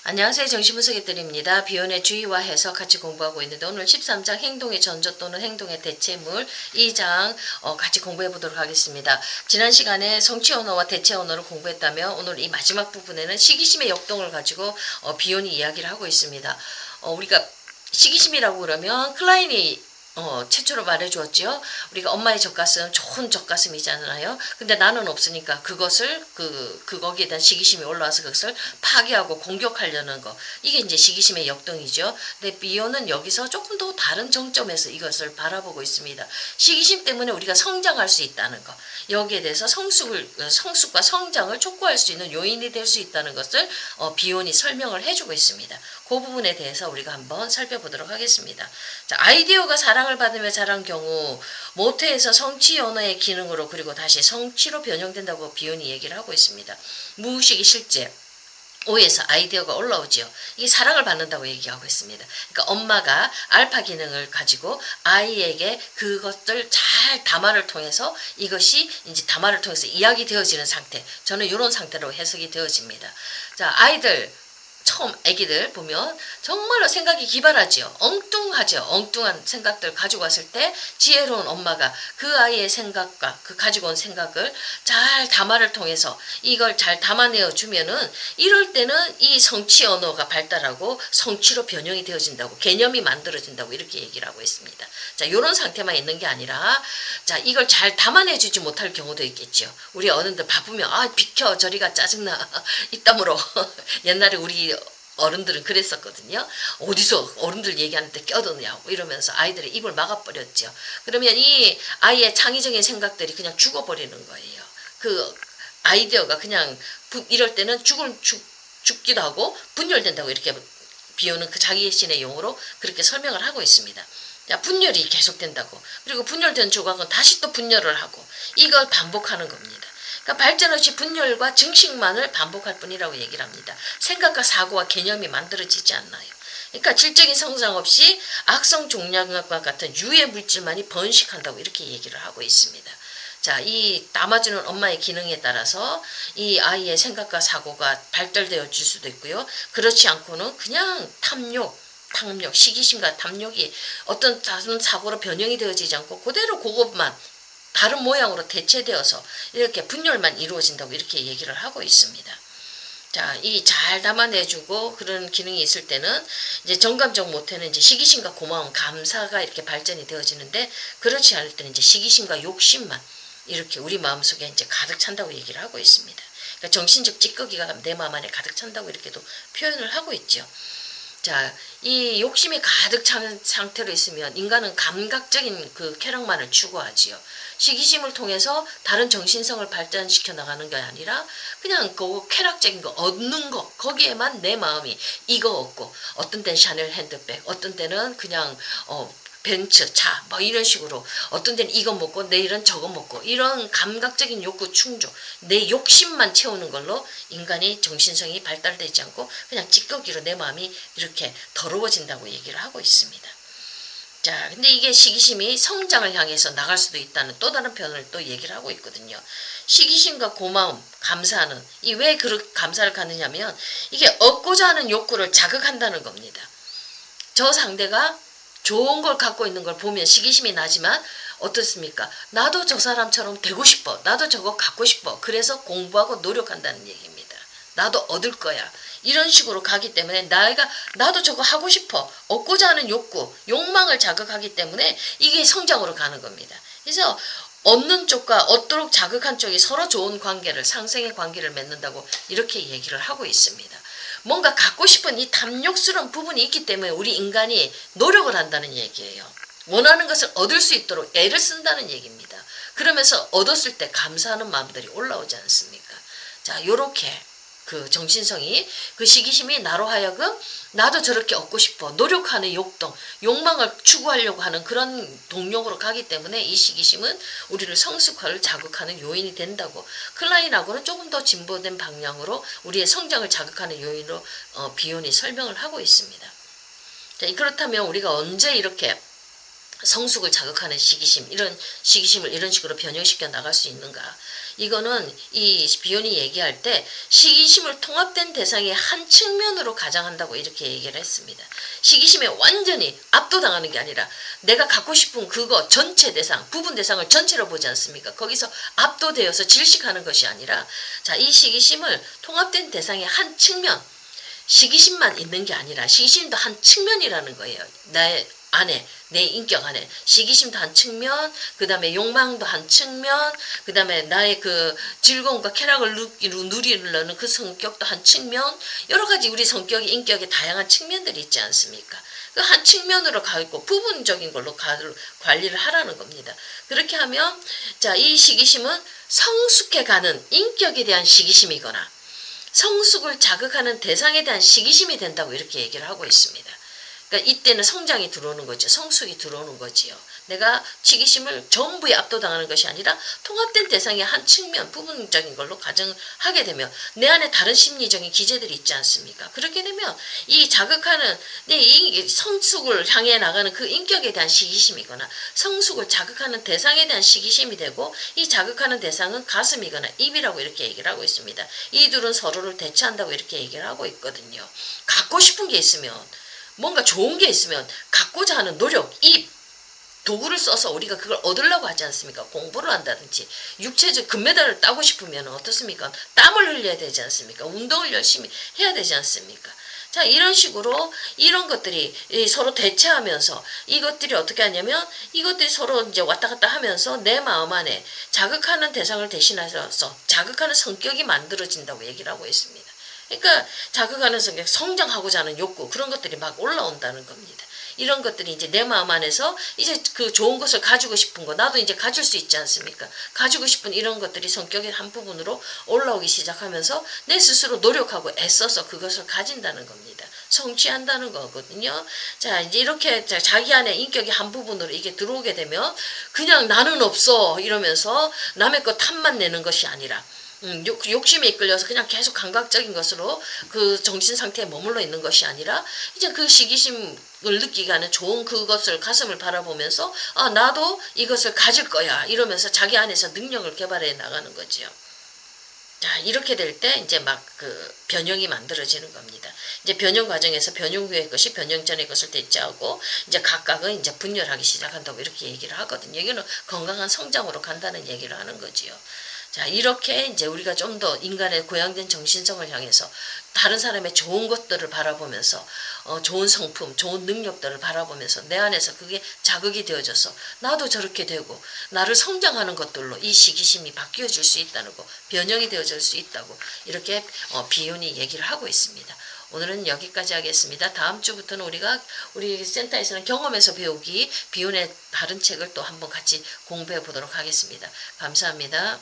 안녕하세요. 정신분석해드립니다. 비혼의 주의와 해석 같이 공부하고 있는데 오늘 13장 행동의 전조 또는 행동의 대체물 2장 같이 공부해 보도록 하겠습니다. 지난 시간에 성취 언어와 대체 언어를 공부했다면 오늘 이 마지막 부분에는 시기심의 역동을 가지고 비혼이 이야기를 하고 있습니다. 우리가 시기심이라고 그러면 클라인이 최초로 말해주었지요. 우리가 엄마의 젖가슴 좋은 젖가슴이잖아요. 근데 나는 없으니까 그것을 거기에 대한 시기심이 올라와서 그것을 파괴하고 공격하려는 거. 이게 이제 시기심의 역동이죠. 근데 비혼은 여기서 조금 더 다른 정점에서 이것을 바라보고 있습니다. 시기심 때문에 우리가 성장할 수 있다는 거. 여기에 대해서 성숙과 성장을 촉구할 수 있는 요인이 될 수 있다는 것을 비혼이 설명을 해주고 있습니다. 그 부분에 대해서 우리가 한번 살펴보도록 하겠습니다. 자, 아이디어가 사랑을 받으며 자란 경우 모태에서 성취 언어의 기능으로 그리고 다시 성취로 변형된다고 비혼이 얘기를 하고 있습니다. 무의식이 실제 오에서 아이디어가 올라오지요. 이게 사랑을 받는다고 얘기하고 있습니다. 그러니까 엄마가 알파 기능을 가지고 아이에게 그것들 잘 담화를 통해서 이것이 이제 담화를 통해서 이야기 되어지는 상태. 저는 이런 상태로 해석이 되어집니다. 자, 아이들 처음 아기들 보면 정말로 생각이 기발하지요. 엉뚱하죠. 엉뚱한 생각들 가지고 왔을 때 지혜로운 엄마가 그 아이의 생각과 그 가지고 온 생각을 잘 담화를 통해서 이걸 잘 담아내어 주면은 이럴 때는 이 성취 언어가 발달하고 성취로 변형이 되어진다고 개념이 만들어진다고 이렇게 얘기를 하고 있습니다. 자, 이런 상태만 있는 게 아니라 자, 이걸 잘 담아내주지 못할 경우도 있겠죠. 우리 어른들 바쁘면 아 비켜 저리가 짜증나 이따물어 옛날에 우리 어른들은 그랬었거든요. 어디서 어른들 얘기하는데 껴드냐고 이러면서 아이들의 입을 막아버렸죠. 그러면 이 아이의 창의적인 생각들이 그냥 죽어버리는 거예요. 그 아이디어가 그냥 이럴 때는 죽기도 하고 분열된다고 이렇게 비오는 그 자기 신의 용어로 그렇게 설명을 하고 있습니다. 자, 분열이 계속된다고. 그리고 분열된 조각은 다시 또 분열을 하고 이걸 반복하는 겁니다. 그러니까 발전 없이 분열과 증식만을 반복할 뿐이라고 얘기를 합니다. 생각과 사고와 개념이 만들어지지 않나요? 그러니까 질적인 성장 없이 악성 종양과 같은 유해 물질만이 번식한다고 이렇게 얘기를 하고 있습니다. 자, 이 담아주는 엄마의 기능에 따라서 이 아이의 생각과 사고가 발달되어 질 수도 있고요. 그렇지 않고는 그냥 탐욕, 시기심과 탐욕이 어떤 다른 사고로 변형이 되어지지 않고 그대로 그것만 다른 모양으로 대체되어서 이렇게 분열만 이루어진다고 이렇게 얘기를 하고 있습니다. 자, 이 잘 담아내주고 그런 기능이 있을 때는 이제 정감정 모태는 이제 시기심과 고마움, 감사가 이렇게 발전이 되어지는데 그렇지 않을 때는 이제 시기심과 욕심만 이렇게 우리 마음속에 이제 가득 찬다고 얘기를 하고 있습니다. 그러니까 정신적 찌꺼기가 내 마음 안에 가득 찬다고 이렇게도 표현을 하고 있죠. 자, 이 욕심이 가득 찬 상태로 있으면 인간은 감각적인 그 쾌락만을 추구하지요. 시기심을 통해서 다른 정신성을 발전시켜 나가는 게 아니라 그냥 그 쾌락적인 거 얻는 거 거기에만 내 마음이 이거 얻고 어떤 때는 샤넬 핸드백 어떤 때는 그냥 벤츠, 차, 뭐 이런 식으로 어떤 데는 이거 먹고 내일은 저거 먹고 이런 감각적인 욕구 충족 내 욕심만 채우는 걸로 인간이 정신성이 발달되지 않고 그냥 찌꺼기로 내 마음이 이렇게 더러워진다고 얘기를 하고 있습니다. 자, 근데 이게 시기심이 성장을 향해서 나갈 수도 있다는 또 다른 편을 또 얘기를 하고 있거든요. 시기심과 고마움, 감사는 이 왜 그렇게 감사를 갖느냐면 이게 얻고자 하는 욕구를 자극한다는 겁니다. 저 상대가 좋은 걸 갖고 있는 걸 보면 시기심이 나지만 어떻습니까? 나도 저 사람처럼 되고 싶어. 나도 저거 갖고 싶어. 그래서 공부하고 노력한다는 얘기입니다. 나도 얻을 거야. 이런 식으로 가기 때문에 나도 저거 하고 싶어. 얻고자 하는 욕구, 욕망을 자극하기 때문에 이게 성장으로 가는 겁니다. 그래서 얻는 쪽과 얻도록 자극한 쪽이 서로 좋은 관계를 상생의 관계를 맺는다고 이렇게 얘기를 하고 있습니다. 뭔가 갖고 싶은 이 탐욕스러운 부분이 있기 때문에 우리 인간이 노력을 한다는 얘기예요. 원하는 것을 얻을 수 있도록 애를 쓴다는 얘기입니다. 그러면서 얻었을 때 감사하는 마음들이 올라오지 않습니까? 자, 요렇게 그 정신성이 그 시기심이 나로 하여금 나도 저렇게 얻고 싶어 노력하는 욕동 욕망을 추구하려고 하는 그런 동력으로 가기 때문에 이 시기심은 우리를 성숙화를 자극하는 요인이 된다고 클라인하고는 조금 더 진보된 방향으로 우리의 성장을 자극하는 요인으로 비혼이 설명을 하고 있습니다. 자, 그렇다면 우리가 언제 이렇게 성숙을 자극하는 시기심 이런 시기심을 이런 식으로 변형시켜 나갈 수 있는가. 이거는 이 비혼이 얘기할 때 시기심을 통합된 대상의 한 측면으로 가장한다고 이렇게 얘기를 했습니다. 시기심에 완전히 압도당하는 게 아니라 내가 갖고 싶은 그거 전체 대상, 부분 대상을 전체로 보지 않습니까? 거기서 압도되어서 질식하는 것이 아니라 자, 이 시기심을 통합된 대상의 한 측면, 시기심만 있는 게 아니라 시기심도 한 측면이라는 거예요. 나의 안에, 내 인격 안에 시기심도 한 측면, 그 다음에 욕망도 한 측면, 그 다음에 나의 그 즐거움과 쾌락을 누리려는 그 성격도 한 측면, 여러 가지 우리 성격의 인격의 다양한 측면들이 있지 않습니까? 그 한 측면으로 가 있고 부분적인 걸로 관리를 하라는 겁니다. 그렇게 하면 자, 이 시기심은 성숙해가는 인격에 대한 시기심이거나 성숙을 자극하는 대상에 대한 시기심이 된다고 이렇게 얘기를 하고 있습니다. 그러니까 이때는 성장이 들어오는 거죠. 성숙이 들어오는 거지요. 내가 시기심을 전부에 압도당하는 것이 아니라 통합된 대상의 한 측면, 부분적인 걸로 가정하게 되면 내 안에 다른 심리적인 기제들이 있지 않습니까? 그렇게 되면 이 자극하는 내 성숙을 향해 나가는 그 인격에 대한 시기심이거나 성숙을 자극하는 대상에 대한 시기심이 되고 이 자극하는 대상은 가슴이거나 입이라고 이렇게 얘기를 하고 있습니다. 이 둘은 서로를 대체한다고 이렇게 얘기를 하고 있거든요. 갖고 싶은 게 있으면 뭔가 좋은 게 있으면 갖고자 하는 노력, 도구를 써서 우리가 그걸 얻으려고 하지 않습니까? 공부를 한다든지 육체적 금메달을 따고 싶으면 어떻습니까? 땀을 흘려야 되지 않습니까? 운동을 열심히 해야 되지 않습니까? 자, 이런 식으로 이런 것들이 서로 대체하면서 이것들이 어떻게 하냐면 이것들이 서로 이제 왔다 갔다 하면서 내 마음 안에 자극하는 대상을 대신해서 자극하는 성격이 만들어진다고 얘기를 하고 있습니다. 그러니까 자극하는 성격, 성장하고자 하는 욕구, 그런 것들이 막 올라온다는 겁니다. 이런 것들이 이제 내 마음 안에서 이제 그 좋은 것을 가지고 싶은 거, 나도 이제 가질 수 있지 않습니까? 가지고 싶은 이런 것들이 성격의 한 부분으로 올라오기 시작하면서 내 스스로 노력하고 애써서 그것을 가진다는 겁니다. 성취한다는 거거든요. 자, 이제 이렇게 자기 안에 인격의 한 부분으로 이게 들어오게 되면 그냥 나는 없어 이러면서 남의 것 탐만 내는 것이 아니라 욕심에 이끌려서 그냥 계속 감각적인 것으로 그 정신 상태에 머물러 있는 것이 아니라 이제 그 시기심을 느끼게 하는 좋은 그것을 가슴을 바라보면서 아, 나도 이것을 가질 거야 이러면서 자기 안에서 능력을 개발해 나가는 거지요. 자, 이렇게 될 때 이제 막 그 변형이 만들어지는 겁니다. 이제 변형 과정에서 변형 후의 것이 변형 전의 것을 대체하고 이제 각각은 이제 분열하기 시작한다고 이렇게 얘기를 하거든요. 이거는 건강한 성장으로 간다는 얘기를 하는 거지요. 자, 이렇게 이제 우리가 좀 더 인간의 고양된 정신성을 향해서 다른 사람의 좋은 것들을 바라보면서 좋은 성품, 좋은 능력들을 바라보면서 내 안에서 그게 자극이 되어져서 나도 저렇게 되고 나를 성장하는 것들로 이 시기심이 바뀌어질 수 있다는 거, 변형이 되어질 수 있다고 이렇게 비윤이 얘기를 하고 있습니다. 오늘은 여기까지 하겠습니다. 다음 주부터는 우리 센터에서는 경험에서 배우기 비윤의 다른 책을 또 한번 같이 공부해 보도록 하겠습니다. 감사합니다.